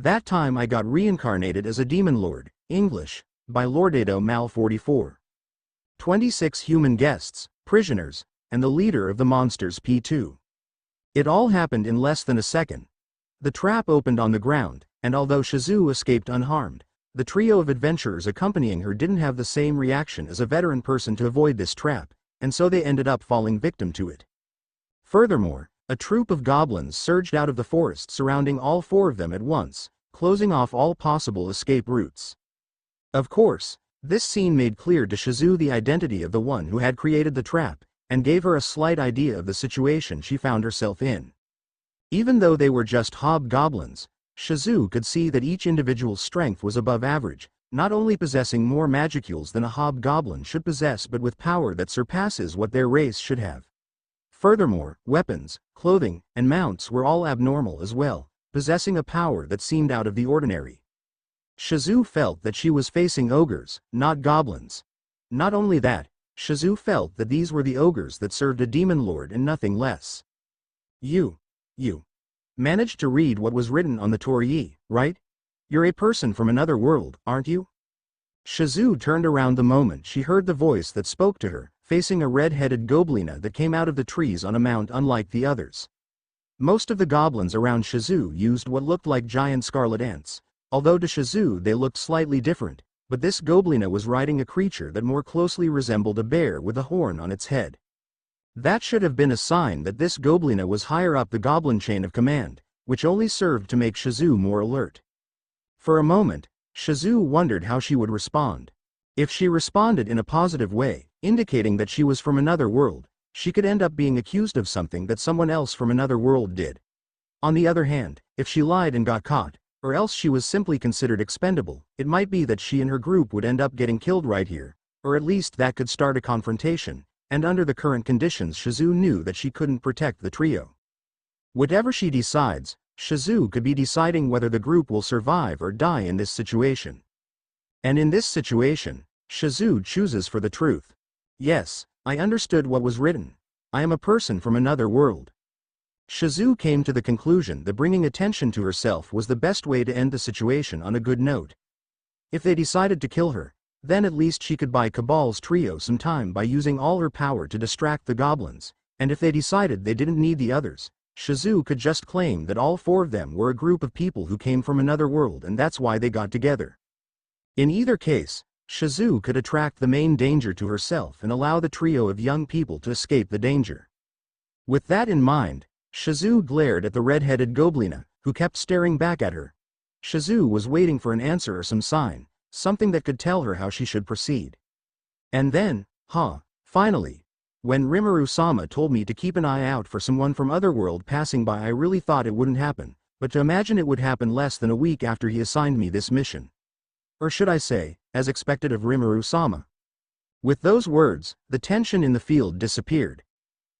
That time I got reincarnated as a demon lord, English, by LordedoMal44. 26 human guests, prisoners, and the leader of the monsters P2. It all happened in less than a second. The trap opened on the ground, and although Shizu escaped unharmed, the trio of adventurers accompanying her didn't have the same reaction as a veteran person to avoid this trap, and so they ended up falling victim to it. Furthermore, a troop of goblins surged out of the forest surrounding all four of them at once, closing off all possible escape routes. Of course, this scene made clear to Shizu the identity of the one who had created the trap, and gave her a slight idea of the situation she found herself in. Even though they were just hobgoblins, Shizu could see that each individual's strength was above average, not only possessing more magicules than a hobgoblin should possess but with power that surpasses what their race should have. Furthermore, weapons, clothing, and mounts were all abnormal as well, possessing a power that seemed out of the ordinary. Shizu felt that she was facing ogres, not goblins. Not only that, Shizu felt that these were the ogres that served a demon lord and nothing less. You managed to read what was written on the Torii, right? You're a person from another world, aren't you? Shizu turned around the moment she heard the voice that spoke to her, facing a red-headed goblina that came out of the trees on a mount unlike the others. Most of the goblins around Shizu used what looked like giant scarlet ants, although to Shizu they looked slightly different, but this goblina was riding a creature that more closely resembled a bear with a horn on its head. That should have been a sign that this goblina was higher up the goblin chain of command, which only served to make Shizu more alert. For a moment, Shizu wondered how she would respond. If she responded in a positive way, indicating that she was from another world, she could end up being accused of something that someone else from another world did. On the other hand, if she lied and got caught, or else she was simply considered expendable, it might be that she and her group would end up getting killed right here, or at least that could start a confrontation, and under the current conditions Shizu knew that she couldn't protect the trio. Whatever she decides, Shizu could be deciding whether the group will survive or die in this situation. And in this situation, Shizu chooses for the truth. Yes, I understood what was written. I am a person from another world. Shizu came to the conclusion that bringing attention to herself was the best way to end the situation on a good note. If they decided to kill her, then at least she could buy Cabal's trio some time by using all her power to distract the goblins, and if they decided they didn't need the others, Shizu could just claim that all four of them were a group of people who came from another world and that's why they got together. In either case, Shizu could attract the main danger to herself and allow the trio of young people to escape the danger. With that in mind, Shizu glared at the red-headed goblina, who kept staring back at her. Shizu was waiting for an answer or some sign, something that could tell her how she should proceed. And then, finally, when Rimuru-sama told me to keep an eye out for someone from Otherworld passing by, I really thought it wouldn't happen, but to imagine it would happen less than a week after he assigned me this mission. Or should I say, as expected of Rimuru-sama. With those words, the tension in the field disappeared.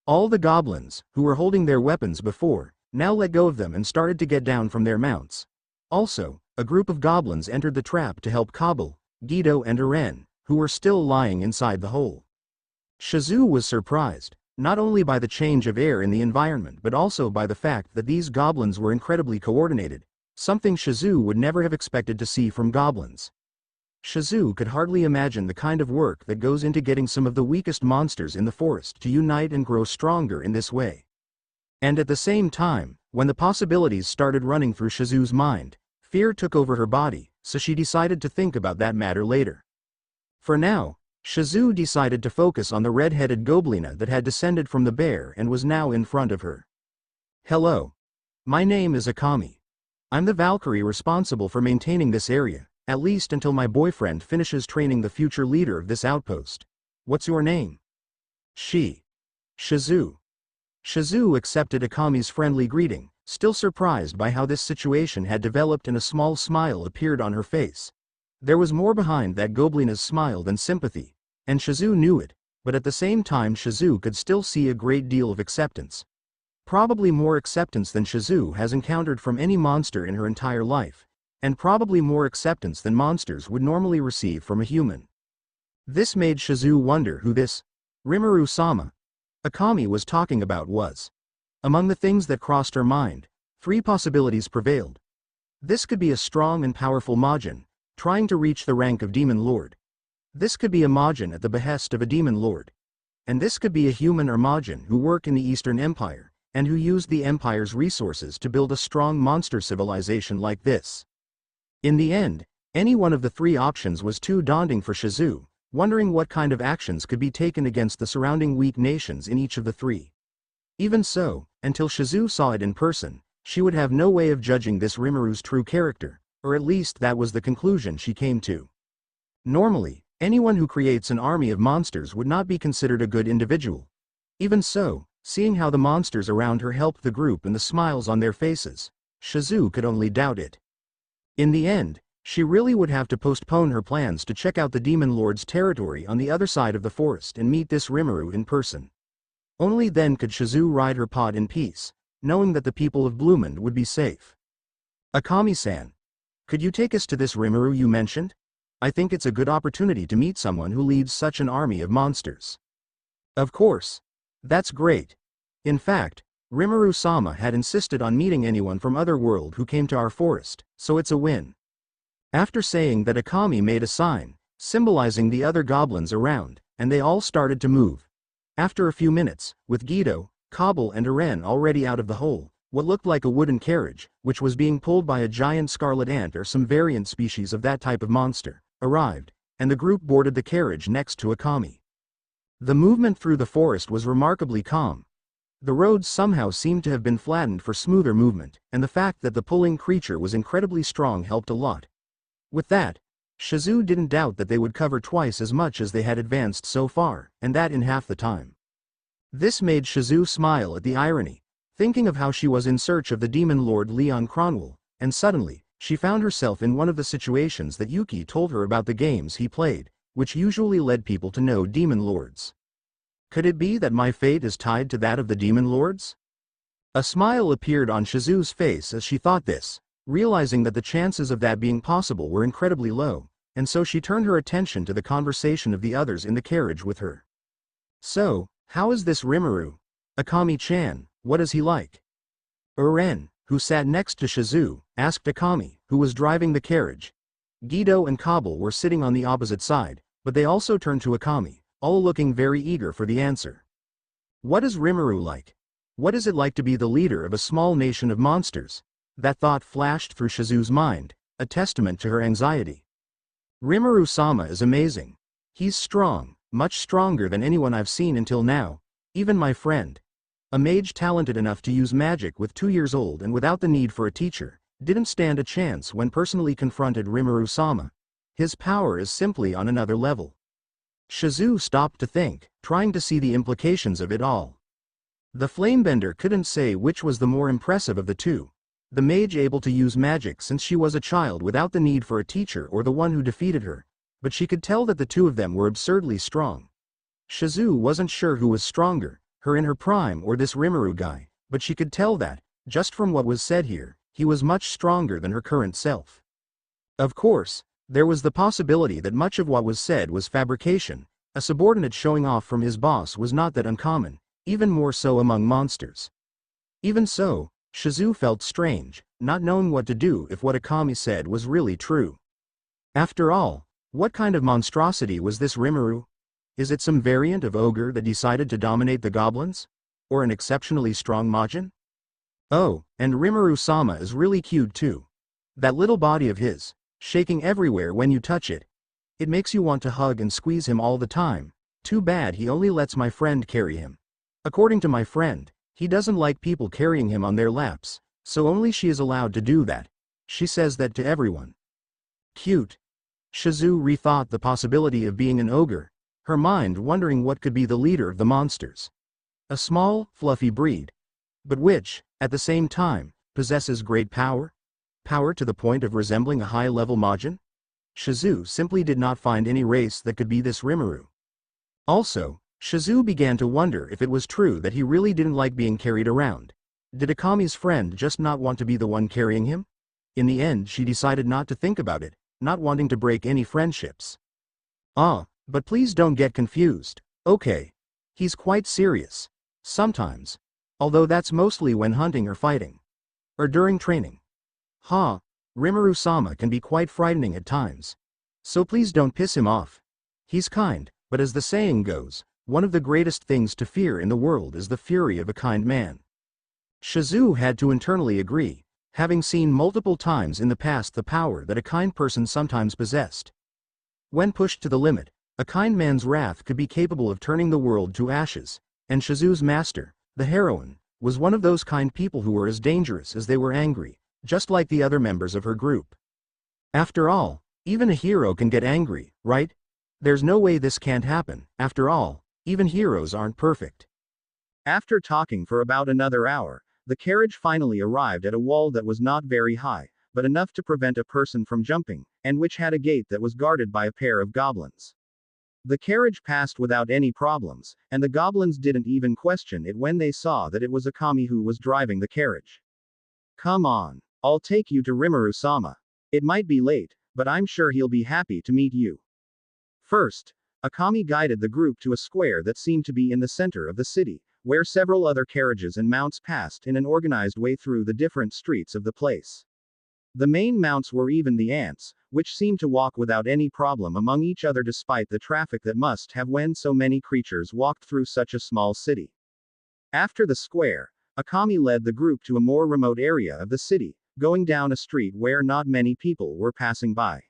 All the goblins, who were holding their weapons before, now let go of them and started to get down from their mounts. Also, a group of goblins entered the trap to help Kabal, Guido and Eren, who were still lying inside the hole. Shizu was surprised, not only by the change of air in the environment but also by the fact that these goblins were incredibly coordinated, something Shizu would never have expected to see from goblins. Shizu could hardly imagine the kind of work that goes into getting some of the weakest monsters in the forest to unite and grow stronger in this way. And at the same time, when the possibilities started running through Shizu's mind, fear took over her body, so she decided to think about that matter later. For now, Shizu decided to focus on the red-headed goblina that had descended from the bear and was now in front of her. Hello. My name is Akami. I'm the Valkyrie responsible for maintaining this area, at least until my boyfriend finishes training the future leader of this outpost. What's your name? Shizu. Shizu accepted Akami's friendly greeting, still surprised by how this situation had developed, and a small smile appeared on her face. There was more behind that goblina's smile than sympathy, and Shizu knew it, but at the same time Shizu could still see a great deal of acceptance. Probably more acceptance than Shizu has encountered from any monster in her entire life, and probably more acceptance than monsters would normally receive from a human. This made Shizu wonder who this Rimuru-sama Akami was talking about was. Among the things that crossed her mind, three possibilities prevailed. This could be a strong and powerful Majin, trying to reach the rank of Demon Lord. This could be a Majin at the behest of a Demon Lord. And this could be a human or Majin who work in the Eastern Empire, and who used the Empire's resources to build a strong monster civilization like this. In the end, any one of the three options was too daunting for Shizue, wondering what kind of actions could be taken against the surrounding weak nations in each of the three. Even so, until Shizue saw it in person, she would have no way of judging this Rimuru's true character, or at least that was the conclusion she came to. Normally, anyone who creates an army of monsters would not be considered a good individual. Even so, seeing how the monsters around her helped the group and the smiles on their faces, Shizue could only doubt it. In the end, she really would have to postpone her plans to check out the Demon Lord's territory on the other side of the forest and meet this Rimuru in person. Only then could Shizue ride her pod in peace, knowing that the people of Bluemond would be safe. Akami-san, could you take us to this Rimuru you mentioned? I think it's a good opportunity to meet someone who leads such an army of monsters. Of course. That's great. In fact, Rimuru-sama had insisted on meeting anyone from Otherworld who came to our forest, so it's a win. After saying that, Akami made a sign, symbolizing the other goblins around, and they all started to move. After a few minutes, with Guido, Kabul and Aren already out of the hole, what looked like a wooden carriage, which was being pulled by a giant scarlet ant or some variant species of that type of monster, arrived, and the group boarded the carriage next to Akami. The movement through the forest was remarkably calm. The roads somehow seemed to have been flattened for smoother movement, and the fact that the pulling creature was incredibly strong helped a lot. With that, Shizue didn't doubt that they would cover twice as much as they had advanced so far, and that in half the time. This made Shizue smile at the irony, thinking of how she was in search of the Demon Lord Leon Cronwell, and suddenly, she found herself in one of the situations that Yuki told her about the games he played, which usually led people to know Demon Lords. Could it be that my fate is tied to that of the Demon Lords? A smile appeared on Shizue's face as she thought this, realizing that the chances of that being possible were incredibly low, and so she turned her attention to the conversation of the others in the carriage with her. So, how is this Rimuru? Akami-chan, what is he like? Aren, who sat next to Shizue, asked Akami, who was driving the carriage. Guido and Kabul were sitting on the opposite side, but they also turned to Akami, all looking very eager for the answer. What is Rimuru like? What is it like to be the leader of a small nation of monsters? That thought flashed through Shizue's mind, a testament to her anxiety. Rimuru-sama is amazing. He's strong, much stronger than anyone I've seen until now, even my friend. A mage talented enough to use magic with 2 years old and without the need for a teacher, didn't stand a chance when personally confronted Rimuru-sama. His power is simply on another level. Shizue stopped to think, trying to see the implications of it all. The Flamebender couldn't say which was the more impressive of the two, the mage able to use magic since she was a child without the need for a teacher or the one who defeated her, but she could tell that the two of them were absurdly strong. Shizue wasn't sure who was stronger, her in her prime or this Rimuru guy, but she could tell that, just from what was said here, he was much stronger than her current self. Of course, there was the possibility that much of what was said was fabrication. A subordinate showing off from his boss was not that uncommon, even more so among monsters. Even so, Shizue felt strange, not knowing what to do if what Akami said was really true. After all, what kind of monstrosity was this Rimuru? Is it some variant of ogre that decided to dominate the goblins? Or an exceptionally strong Majin? Oh, and Rimuru-sama is really cute too. That little body of his, shaking everywhere when you touch it. It makes you want to hug and squeeze him all the time. Too bad he only lets my friend carry him. According to my friend, he doesn't like people carrying him on their laps, so only she is allowed to do that. She says that to everyone. Cute. Shizue rethought the possibility of being an ogre, her mind wondering what could be the leader of the monsters. A small, fluffy breed, but which, at the same time, possesses great power? Power to the point of resembling a high-level Majin? Shizue simply did not find any race that could be this Rimuru. Also, Shizue began to wonder if it was true that he really didn't like being carried around. Did Akami's friend just not want to be the one carrying him? In the end, she decided not to think about it, not wanting to break any friendships. But please don't get confused. Okay. He's quite serious. Sometimes. Although that's mostly when hunting or fighting. Or during training. Rimuru-sama can be quite frightening at times. So please don't piss him off. He's kind, but as the saying goes, one of the greatest things to fear in the world is the fury of a kind man. Shizu had to internally agree, having seen multiple times in the past the power that a kind person sometimes possessed. When pushed to the limit, a kind man's wrath could be capable of turning the world to ashes, and Shizu's master, the heroine, was one of those kind people who were as dangerous as they were angry, just like the other members of her group. After all, even a hero can get angry, right? There's no way this can't happen. After all, even heroes aren't perfect. After talking for about another hour, the carriage finally arrived at a wall that was not very high, but enough to prevent a person from jumping, and which had a gate that was guarded by a pair of goblins. The carriage passed without any problems, and the goblins didn't even question it when they saw that it was Akami who was driving the carriage. Come on. I'll take you to Rimuru-sama. It might be late, but I'm sure he'll be happy to meet you. First, Akami guided the group to a square that seemed to be in the center of the city, where several other carriages and mounts passed in an organized way through the different streets of the place. The main mounts were even the ants, which seemed to walk without any problem among each other despite the traffic that must have when so many creatures walked through such a small city. After the square, Akami led the group to a more remote area of the city, going down a street where not many people were passing by.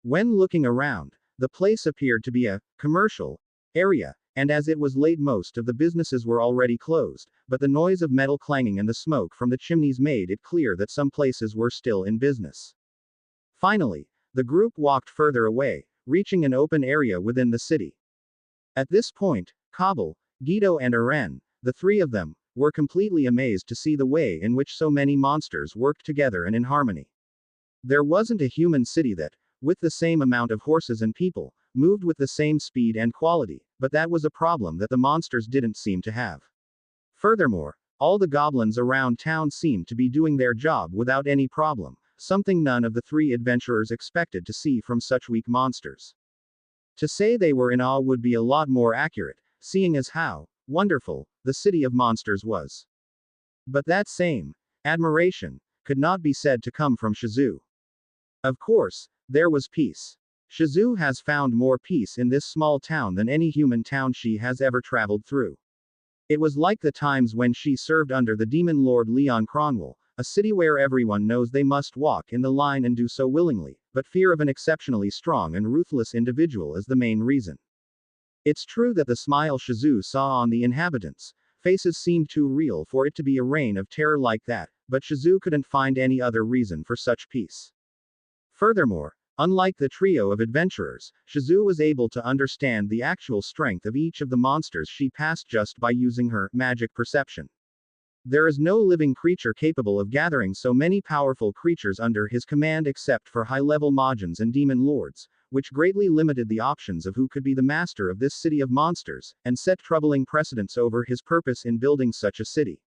When looking around, the place appeared to be a commercial area, and as it was late most of the businesses were already closed, but the noise of metal clanging and the smoke from the chimneys made it clear that some places were still in business. Finally, the group walked further away, reaching an open area within the city. At this point, Kabul, Guido and Aren, the three of them, were completely amazed to see the way in which so many monsters worked together and in harmony. There wasn't a human city that, with the same amount of horses and people, moved with the same speed and quality, but that was a problem that the monsters didn't seem to have. Furthermore, all the goblins around town seemed to be doing their job without any problem, something none of the three adventurers expected to see from such weak monsters. To say they were in awe would be a lot more accurate, seeing as how wonderful the city of monsters was. But that same admiration could not be said to come from Shizu. Of course, there was peace. Shizu has found more peace in this small town than any human town she has ever traveled through. It was like the times when she served under the demon lord Leon Cronwell, a city where everyone knows they must walk in the line and do so willingly, but fear of an exceptionally strong and ruthless individual is the main reason. It's true that the smile Shizu saw on the inhabitants' faces seemed too real for it to be a reign of terror like that, but Shizu couldn't find any other reason for such peace. Furthermore, unlike the trio of adventurers, Shizu was able to understand the actual strength of each of the monsters she passed just by using her magic perception. There is no living creature capable of gathering so many powerful creatures under his command except for high-level Majins and demon lords, which greatly limited the options of who could be the master of this city of monsters, and set troubling precedents over his purpose in building such a city.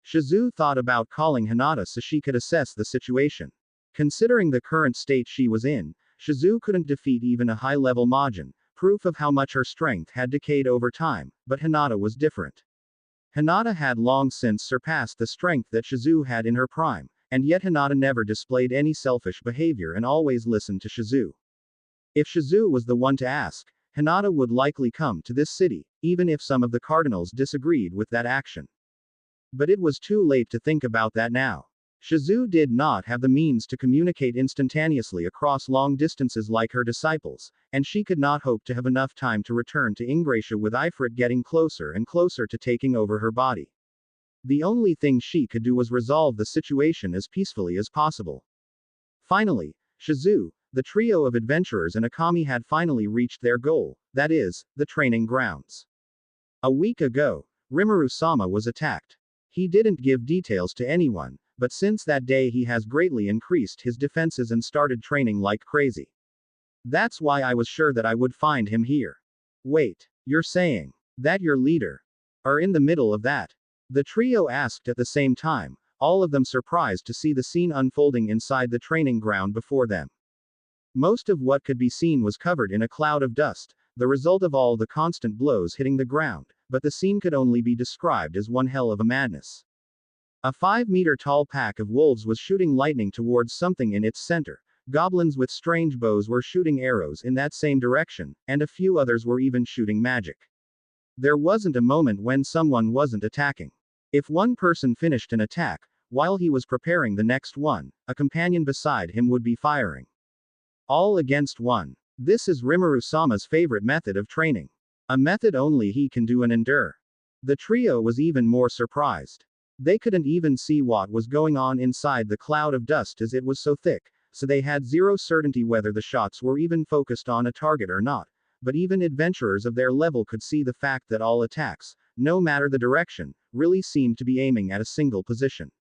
Shizu thought about calling Hinata so she could assess the situation. Considering the current state she was in, Shizu couldn't defeat even a high-level Majin, proof of how much her strength had decayed over time, but Hinata was different. Hinata had long since surpassed the strength that Shizu had in her prime, and yet Hinata never displayed any selfish behavior and always listened to Shizu. If Shizu was the one to ask, Hinata would likely come to this city, even if some of the cardinals disagreed with that action. But it was too late to think about that now. Shizu did not have the means to communicate instantaneously across long distances like her disciples, and she could not hope to have enough time to return to Ingratia with Ifrit getting closer and closer to taking over her body. The only thing she could do was resolve the situation as peacefully as possible. Finally, Shizu, the trio of adventurers and Akami had finally reached their goal, that is, the training grounds. A week ago, Rimuru-sama was attacked. He didn't give details to anyone, but since that day he has greatly increased his defenses and started training like crazy. That's why I was sure that I would find him here. Wait, you're saying that your leader are in the middle of that? The trio asked at the same time, all of them surprised to see the scene unfolding inside the training ground before them. Most of what could be seen was covered in a cloud of dust, the result of all the constant blows hitting the ground, but the scene could only be described as one hell of a madness. A 5-meter-tall pack of wolves was shooting lightning towards something in its center. Goblins with strange bows were shooting arrows in that same direction, and a few others were even shooting magic. There wasn't a moment when someone wasn't attacking. If one person finished an attack, while he was preparing the next one, a companion beside him would be firing. All against one. This is Rimuru-sama's favorite method of training. A method only he can do and endure. The trio was even more surprised. They couldn't even see what was going on inside the cloud of dust as it was so thick, so they had zero certainty whether the shots were even focused on a target or not. But even adventurers of their level could see the fact that all attacks, no matter the direction, really seemed to be aiming at a single position.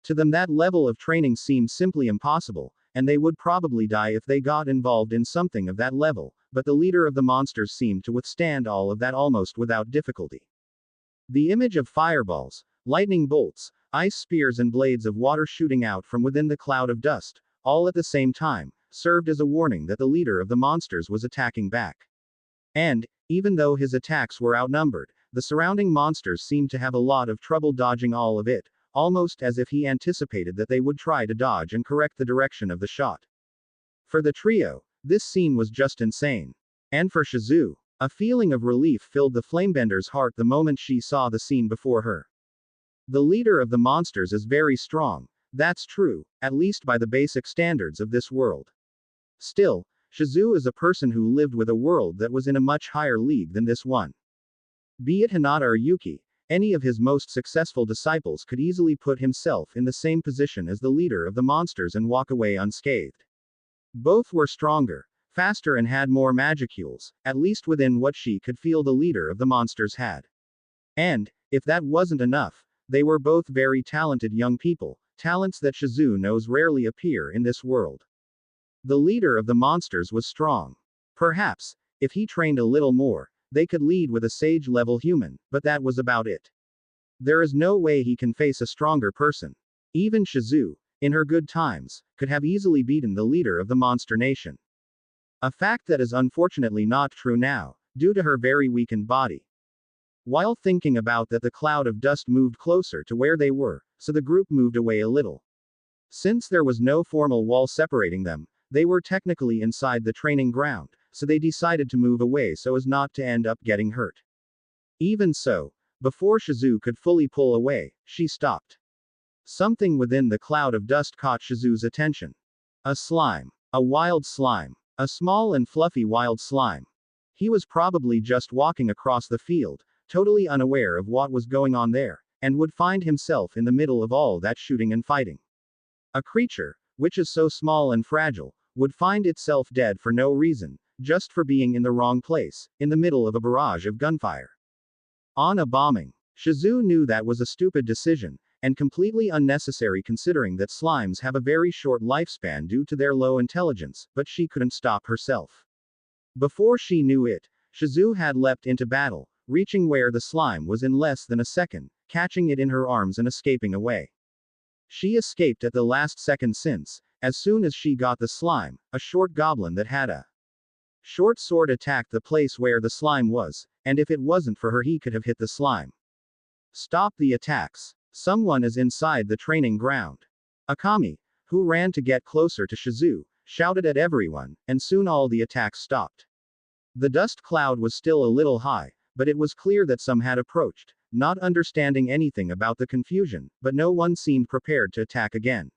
To them that level of training seemed simply impossible, and they would probably die if they got involved in something of that level, but the leader of the monsters seemed to withstand all of that almost without difficulty. The image of fireballs, lightning bolts, ice spears and blades of water shooting out from within the cloud of dust, all at the same time, served as a warning that the leader of the monsters was attacking back. And, even though his attacks were outnumbered, the surrounding monsters seemed to have a lot of trouble dodging all of it, almost as if he anticipated that they would try to dodge and correct the direction of the shot. For the trio, this scene was just insane. And for Shizu, a feeling of relief filled the flamebender's heart the moment she saw the scene before her. The leader of the monsters is very strong, that's true, at least by the basic standards of this world. Still, Shizu is a person who lived with a world that was in a much higher league than this one. Be it Hinata or Yuki, any of his most successful disciples could easily put himself in the same position as the leader of the monsters and walk away unscathed. Both were stronger, faster and had more magicules, at least within what she could feel the leader of the monsters had. And, if that wasn't enough, they were both very talented young people, talents that Shizu knows rarely appear in this world. The leader of the monsters was strong. Perhaps, if he trained a little more, they could lead with a sage-level human, but that was about it. There is no way he can face a stronger person. Even Shizu, in her good times, could have easily beaten the leader of the monster nation. A fact that is unfortunately not true now, due to her very weakened body. While thinking about that, the cloud of dust moved closer to where they were, so the group moved away a little. Since there was no formal wall separating them, they were technically inside the training ground, so they decided to move away so as not to end up getting hurt. Even so, before Shizu could fully pull away, she stopped. Something within the cloud of dust caught Shizu's attention. A slime. A wild slime. A small and fluffy wild slime. He was probably just walking across the field, totally unaware of what was going on there, and would find himself in the middle of all that shooting and fighting. A creature, which is so small and fragile, would find itself dead for no reason, just for being in the wrong place, in the middle of a barrage of gunfire. On a bombing. Shizu knew that was a stupid decision, and completely unnecessary considering that slimes have a very short lifespan due to their low intelligence, but she couldn't stop herself. Before she knew it, Shizu had leapt into battle, reaching where the slime was in less than a second, catching it in her arms and escaping away. She escaped at the last second since, as soon as she got the slime, a short goblin that had a short sword attacked the place where the slime was, and if it wasn't for her he could have hit the slime. Stop the attacks. Someone is inside the training ground. Akami, who ran to get closer to Shizu, shouted at everyone, and soon all the attacks stopped. The dust cloud was still a little high, but it was clear that some had approached, not understanding anything about the confusion, but no one seemed prepared to attack again.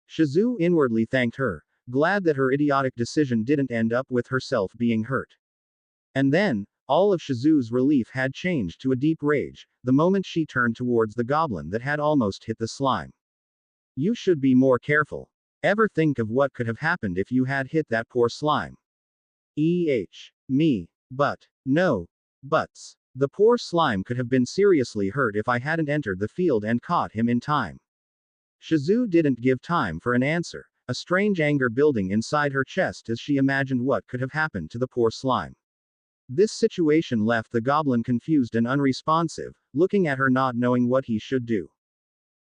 Shizu inwardly thanked her, glad that her idiotic decision didn't end up with herself being hurt. And then, all of Shizu's relief had changed to a deep rage, the moment she turned towards the goblin that had almost hit the slime. You should be more careful. Ever think of what could have happened if you had hit that poor slime? Me. But. No. Buts. The poor slime could have been seriously hurt if I hadn't entered the field and caught him in time. Shizu didn't give time for an answer, a strange anger building inside her chest as she imagined what could have happened to the poor slime. This situation left the goblin confused and unresponsive, looking at her not knowing what he should do.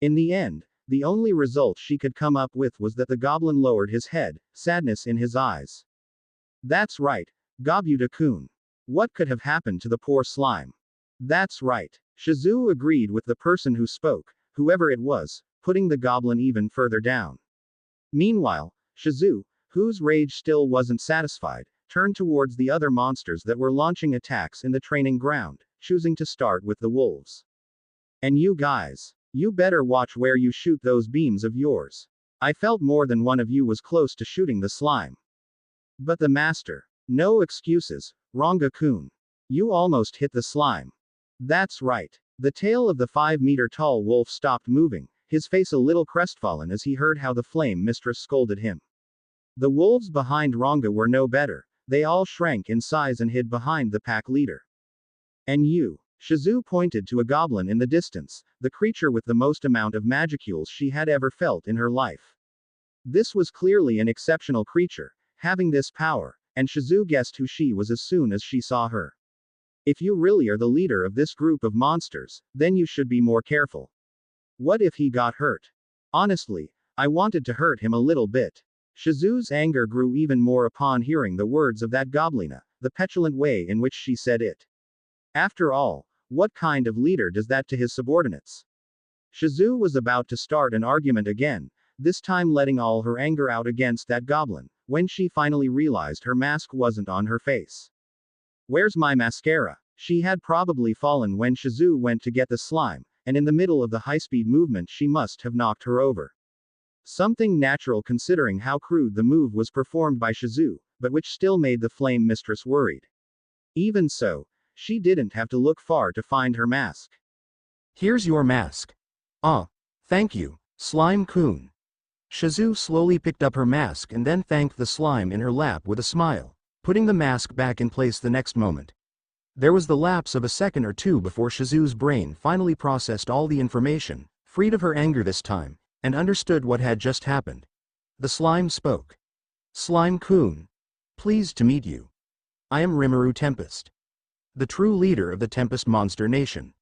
In the end, the only result she could come up with was that the goblin lowered his head, sadness in his eyes. That's right, Gobuta-kun. What could have happened to the poor slime? That's right. Shizu agreed with the person who spoke, whoever it was, putting the goblin even further down. Meanwhile, Shizu, whose rage still wasn't satisfied, turned towards the other monsters that were launching attacks in the training ground, choosing to start with the wolves. And you guys, you better watch where you shoot those beams of yours. I felt more than one of you was close to shooting the slime. But the master. No excuses, Ranga-kun. You almost hit the slime. That's right. The tail of the 5-meter-tall wolf stopped moving, his face a little crestfallen as he heard how the flame mistress scolded him. The wolves behind Ranga were no better, they all shrank in size and hid behind the pack leader. And you? Shizu pointed to a goblin in the distance, the creature with the most amount of magicules she had ever felt in her life. This was clearly an exceptional creature, having this power, and Shizu guessed who she was as soon as she saw her. If you really are the leader of this group of monsters, then you should be more careful. What if he got hurt? Honestly, I wanted to hurt him a little bit. Shizu's anger grew even more upon hearing the words of that goblina, the petulant way in which she said it. After all, what kind of leader does that to his subordinates? Shizu was about to start an argument again, this time letting all her anger out against that goblin, when she finally realized her mask wasn't on her face. Where's my mascara? She had probably fallen when Shizu went to get the slime, and in the middle of the high-speed movement she must have knocked her over. Something natural considering how crude the move was performed by Shizu, but which still made the flame mistress worried. Even so, she didn't have to look far to find her mask. Here's your mask. Ah, thank you, Slime-kun. Shizu slowly picked up her mask and then thanked the slime in her lap with a smile, putting the mask back in place the next moment. There was the lapse of a second or two before Shizu's brain finally processed all the information, freed of her anger this time, and understood what had just happened. The slime spoke. Slime-kun. Pleased to meet you. I am Rimuru Tempest, the true leader of the Tempest Monster Nation.